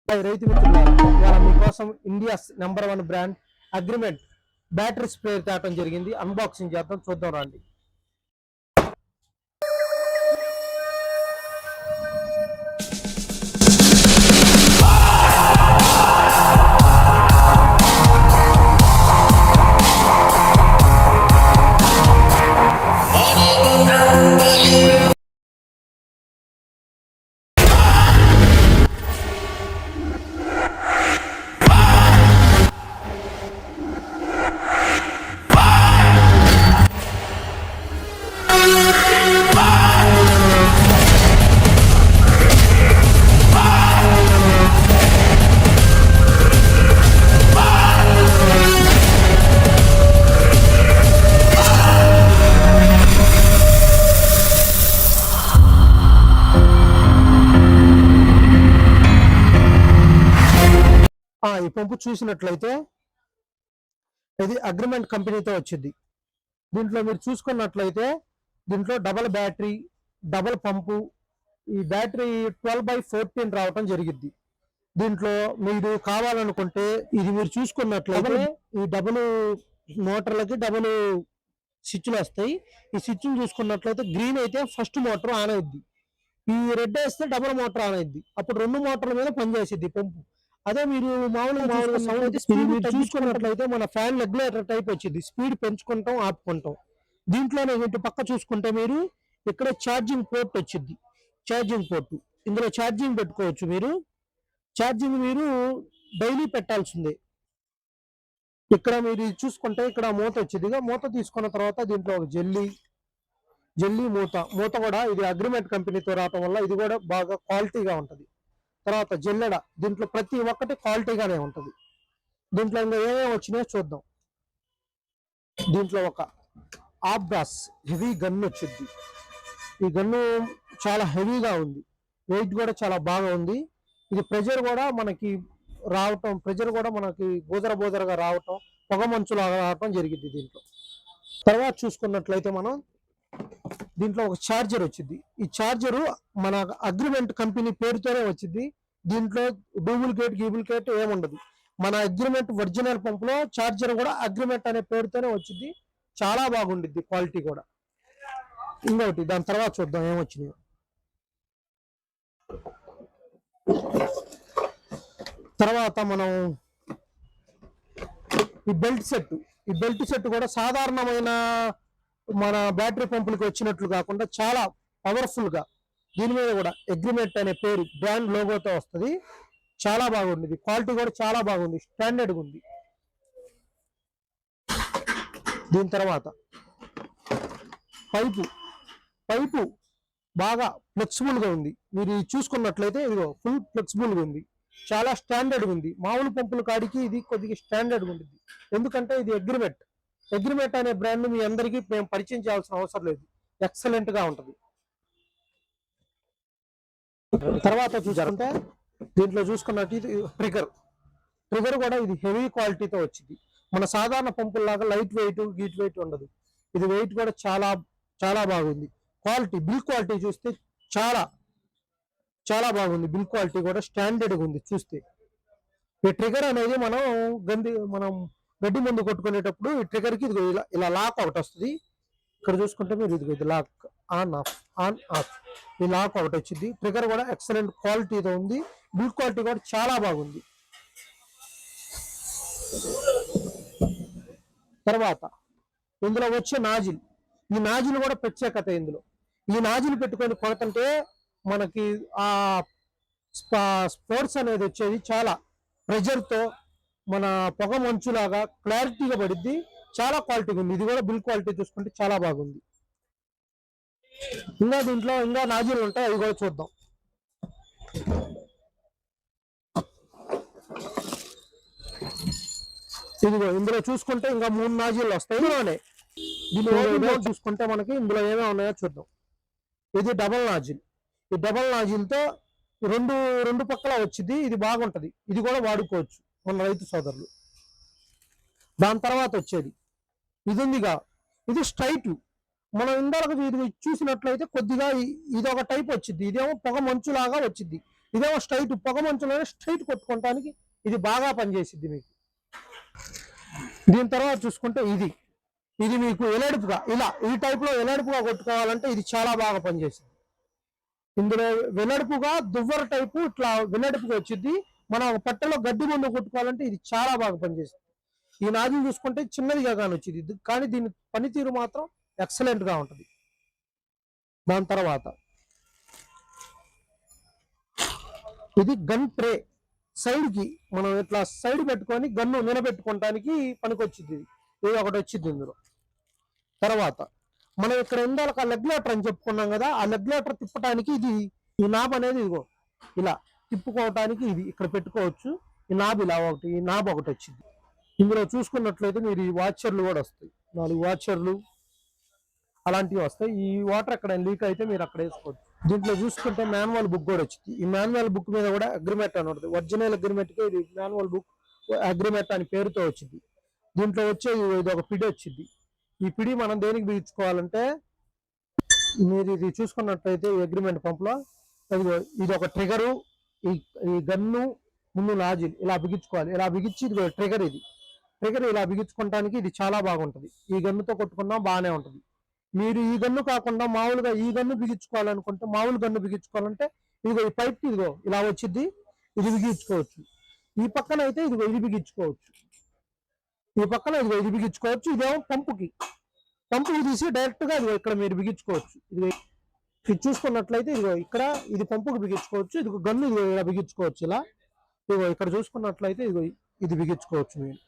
రైతు మిత్రులారా, ఇవాళ మీకోసం India's number 1 brand agreement battery spray తేవడం జరిగింది. అన్బాక్సింగ్ చేద్దాం, చూద్దాం రండి. ఈ పంపు చూసినట్లయితే ఇది అగ్రిమెంట్ కంపెనీతో వచ్చింది. దీంట్లో మీరు చూసుకున్నట్లయితే దీంట్లో డబల్ బ్యాటరీ, డబల్ పంపు, ఈ బ్యాటరీ 12/14 రావటం జరిగింది. దీంట్లో మీరు కావాలనుకుంటే ఇది మీరు చూసుకున్నట్లయితే ఈ డబుల్ మోటార్లకి డబుల్ స్విచ్లు వస్తాయి. ఈ స్విచ్ చూసుకున్నట్లయితే గ్రీన్ అయితే ఫస్ట్ మోటార్ ఆన్ అయింది, ఈ రెడ్ వేస్తే డబుల్ మోటార్ ఆన్ అయింది. అప్పుడు 2 మోటార్ల మీద పనిచేసేది పంపు. అదే మీరు మామూలుగా సౌండ్ స్పీడ్ చూసుకున్నట్లయితే మన ఫ్యాన్ రెగ్యులేటర్ టైప్ వచ్చింది, స్పీడ్ పెంచుకుంటాం ఆపుకుంటాం. దీంట్లోనే ఇటు పక్క చూసుకుంటే మీరు ఇక్కడ ఛార్జింగ్ పోర్ట్ వచ్చింది, ఛార్జింగ్ పోర్ట్. ఇందులో ఛార్జింగ్ పెట్టుకోవచ్చు. ఛార్జింగ్ మీరు డైలీ పెట్టాల్సిందే. ఇక్కడ మీరు చూసుకుంటే ఇక్కడ మూత వచ్చింది, మూత తీసుకున్న తర్వాత దీంట్లో ఒక జెల్లీ మూత కూడా ఇది అగ్రిమెంట్ కంపెనీతో రావటం వల్ల ఇది కూడా బాగా క్వాలిటీగా ఉంటుంది. తర్వాత జల్లెడ, దీంట్లో ప్రతి ఒక్కటి క్వాలిటీగానే ఉంటుంది. దీంట్లో ఇంకా ఏమేమి వచ్చినాయో చూద్దాం. దీంట్లో ఒక ఆబ్రాస్ హెవీ గన్ వచ్చింది. ఈ గన్ను చాలా హెవీగా ఉంది, వెయిట్ కూడా చాలా బాగా ఉంది. ఇది ప్రెజర్ కూడా మనకి బోదరగా రావటం, పొగ మంచులాగా రావటం జరిగింది దీంట్లో. తర్వాత చూసుకున్నట్లయితే మనం దీంట్లో ఒక ఛార్జర్ వచ్చింది. ఈ ఛార్జరు మన అగ్రిమెంట్ కంపెనీ పేరుతోనే వచ్చింది. దీంట్లో డూప్లికేట్ ఏముండదు. మన అగ్రిమెంట్ ఒరిజినల్ పంపులో ఛార్జర్ కూడా అగ్రిమెంట్ అనే పేరుతోనే వచ్చింది. చాలా బాగుండిద్ది, క్వాలిటీ కూడా. ఇంకొకటి దాని తర్వాత చూద్దాం ఏమొచ్చినాయో. తర్వాత మనం ఈ బెల్ట్ సెట్ కూడా సాధారణమైన మన బ్యాటరీ పంపులకు వచ్చినట్లు కాకుండా చాలా పవర్ఫుల్ గా, దీని మీద కూడా అగ్రిమెంట్ అనే పేరు బ్రాండ్ లోగోతో వస్తుంది. చాలా బాగుంది, క్వాలిటీ కూడా చాలా బాగుంది, స్టాండర్డ్గా ఉంది. దీని తర్వాత పైపు బాగా ఫ్లెక్సిబుల్ గా ఉంది. మీరు చూసుకున్నట్లయితే ఇదిగో ఫుల్ ఫ్లెక్సిబుల్ గా ఉంది, చాలా స్టాండర్డ్ ఉంది. మామూలు పంపుల కాడికి ఇది కొద్దిగా స్టాండర్డ్ ఉంది, ఎందుకంటే ఇది అగ్రిమెంట్ అనే బ్రాండ్ మీ అందరికీ మేము పరిచయం చేయాల్సిన అవసరం లేదు, ఎక్సలెంట్ గా ఉంటుంది. తర్వాత చూసుకుంటే దీంట్లో చూసుకున్నట్టు ట్రిగర్ కూడా ఇది హెవీ క్వాలిటీతో వచ్చింది. మన సాధారణ పంపుల్లాగా లైట్ వెయిట్ ఉండదు. ఇది వెయిట్ కూడా చాలా చాలా బాగుంది. బిల్ క్వాలిటీ చూస్తే చాలా చాలా బాగుంది. బిల్ క్వాలిటీ కూడా స్టాండర్డ్గా ఉంది. చూస్తే ఈ ట్రిగర్ అనేది మనం గడ్డి ముందు కొట్టుకునేటప్పుడు ఈ ట్రిగర్ కి ఇలా లాక్ ఒకటి వస్తుంది. ఇక్కడ చూసుకుంటే మీరు ఇది లాక్ ఆన్ ఆఫ్ ఈ లాక్ ఒకటి వచ్చింది. ట్రిగర్ కూడా ఎక్సలెంట్ క్వాలిటీతో ఉంది. బిల్ క్వాలిటీ కూడా చాలా బాగుంది. తర్వాత ఇందులో వచ్చే ఈ నాజిల్ కూడా ప్రత్యేకత. ఈ నాజిల్ పెట్టుకొని కొడుతుంటే మనకి ఆ స్పోర్ట్స్ అనేది వచ్చేది చాలా ప్రెజర్తో మన పొగ మంచులాగా క్లారిటీగా పడిద్ది. చాలా క్వాలిటీగా ఉంది. ఇది కూడా బిల్ క్వాలిటీ చూసుకుంటే చాలా బాగుంది. దీంట్లో నాజిల్ ఉంటాయి, అవి కూడా చూద్దాం. ఇందులో చూసుకుంటే ఇంకా 3 నాజిల్ వస్తాయి. దీనిలో చూసుకుంటే మనకి ఇందులో ఏమేమి ఉన్నాయో చూద్దాం. ఇది డబల్ నాజిల్. ఈ డబల్ నాజిల్తో రెండు పక్కల వచ్చింది. ఇది బాగుంటది, ఇది కూడా వాడుకోవచ్చు మన రైతు సోదరులు. దాని తర్వాత వచ్చేది ఇది ఉందిగా, ఇది స్ట్రైట్. మనం ఇందాక ఇది చూసినట్లయితే కొద్దిగా ఇది ఒక టైప్ వచ్చింది, ఇదేమో పొగ మంచులాగా వచ్చింది. ఇదేమో స్ట్రైట్ పొగ మంచులోనే స్ట్రైట్ కొట్టుకోవటానికి ఇది బాగా పనిచేసిద్ది మీకు. దీని తర్వాత చూసుకుంటే ఇది మీకు ఎలడుపుగా ఇలా ఈ టైప్ లో ఎలడుపుగా కొట్టుకోవాలంటే ఇది చాలా బాగా పనిచేసింది. ఇందులో వెనడుపుగా దువ్వర టైపు ఇట్లా వెనడుపుగా వచ్చింది. మనం పట్టలో గడ్డి ముందు కొట్టుకోవాలంటే ఇది చాలా బాగా పనిచేస్తుంది. ఈ నాజిల్ చూసుకుంటే చిన్నదిగా కానీ వచ్చింది, కానీ దీని పనితీరు మాత్రం ఎక్సలెంట్ గా ఉంటుంది. దాని తర్వాత ఇది గన్ ట్రే, సైడ్ కి మనం ఇట్లా సైడ్ పెట్టుకొని గన్ను నిలబెట్టుకోవటానికి పనికొచ్చింది. ఇది ఒకటి వచ్చింది ఇందులో. తర్వాత మనం ఇక్కడ ఇందాక లెగ్లేటర్ అని చెప్పుకున్నాం కదా, ఆ లెగ్లేటర్ తిప్పడానికి ఈ నాబ్ అనేది ఇదిగో ఇలా తిప్పుకోవటానికి ఇది ఇక్కడ పెట్టుకోవచ్చు. ఈ నాబ్ ఇలా ఒకటి, ఈ నాబ్ ఒకటి వచ్చింది. ఇందులో చూసుకున్నట్లయితే మీరు ఈ వాచర్లు కూడా వస్తాయి, 4 వాచర్లు అలాంటివి వస్తాయి. ఈ వాటర్ ఎక్కడ లీక్ అయితే మీరు అక్కడ వేసుకోవచ్చు. దీంట్లో చూసుకుంటే మాన్యువల్ బుక్ కూడా వచ్చింది. ఈ మాన్యువల్ బుక్ మీద కూడా అగ్రిమెంట్ అని ఉంటుంది. ఒరిజినల్ అగ్రిమెంట్ కి ఇది మాన్యువల్ బుక్ అగ్రిమెంట్ అని పేరుతో వచ్చింది. దీంట్లో వచ్చే ఇది ఒక పిడి వచ్చింది. ఈ పిడి మనం దేనికి బిగించుకోవాలంటే మీరు ఇది చూసుకున్నట్లయితే ఈ అగ్రిమెంట్ పంప్ లో ఇది ఒక ట్రిగరు, ఈ గన్ను ముందు నాజిల్ ఇలా బిగించుకోవాలి. ఇలా బిగించి ఇది ట్రిగర్, ట్రిగర్ ఇలా బిగించుకోవడానికి ఇది చాలా బాగుంటుంది. ఈ గన్నుతో కొట్టుకున్నా బాగానే ఉంటుంది. మీరు ఈ గన్ను కాకుండా మామూలుగా ఈ గన్ను బిగించుకోవాలనుకుంటే, మామూలు గన్ను బిగించుకోవాలంటే ఇదిగో ఈ పైప్ ఇదిగో ఇలా వచ్చింది, ఇది బిగించుకోవచ్చు. ఈ పక్కన అయితే ఇదిగో ఇది బిగించుకోవచ్చు. ఈ పక్కన ఇదిగో ఇది బిగించుకోవచ్చు. ఇదేమో పంపుకి తీసి డైరెక్ట్ గా ఇదిగో ఇక్కడ మీరు బిగించుకోవచ్చు. ఇది చూసుకున్నట్లయితే ఇదిగో ఇక్కడ ఇది పంపుకి బిగించుకోవచ్చు. ఇదిగో గన్ను ఇదిగో ఇలా బిగించుకోవచ్చు. ఇలా ఇదిగో ఇక్కడ చూసుకున్నట్లయితే ఇదిగో ఇది బిగించుకోవచ్చు. మీరు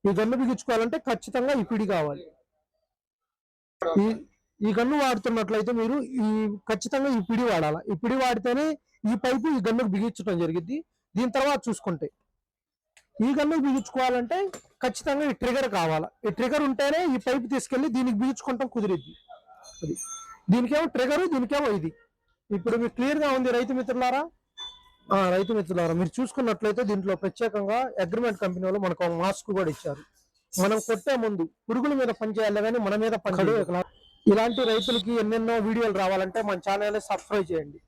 ఈ గన్ను బిగించుకోవాలంటే ఖచ్చితంగా ఈ పిడి కావాలి. ఈ గన్ను వాడుతున్నట్లయితే మీరు ఖచ్చితంగా ఈ పిడి వాడాలి. ఈ పిడి వాడితేనే ఈ పైపు ఈ గన్నుకు బిగించడం జరిగింది. దీని తర్వాత చూసుకుంటే ఈ గన్నుకు బిగించుకోవాలంటే ఖచ్చితంగా ఈ ట్రిగర్ కావాలి. ఈ ట్రిగర్ ఉంటేనే ఈ పైపు తీసుకెళ్లి దీనికి బిగించుకోవటం కుదిరిద్ది. అది దీనికేమో ట్రిగరు, దీనికేమో ఇది. ఇప్పుడు మీకు క్లియర్ గా ఉంది రైతు మిత్రులారా. మీరు చూసుకున్నట్లయితే దీంట్లో ప్రత్యేకంగా అగ్రిమెంట్ కంపెనీ వాళ్ళు మనకు మాస్క్ కూడా ఇచ్చారు. మనం కొట్టే ముందు పురుగుల మీద పనిచేయాలి కానీ మన మీద పనిచేయాలి. ఇలాంటి రైతులకి ఎన్నెన్నో వీడియోలు రావాలంటే మన ఛానల్ సబ్స్క్రైబ్ చేయండి.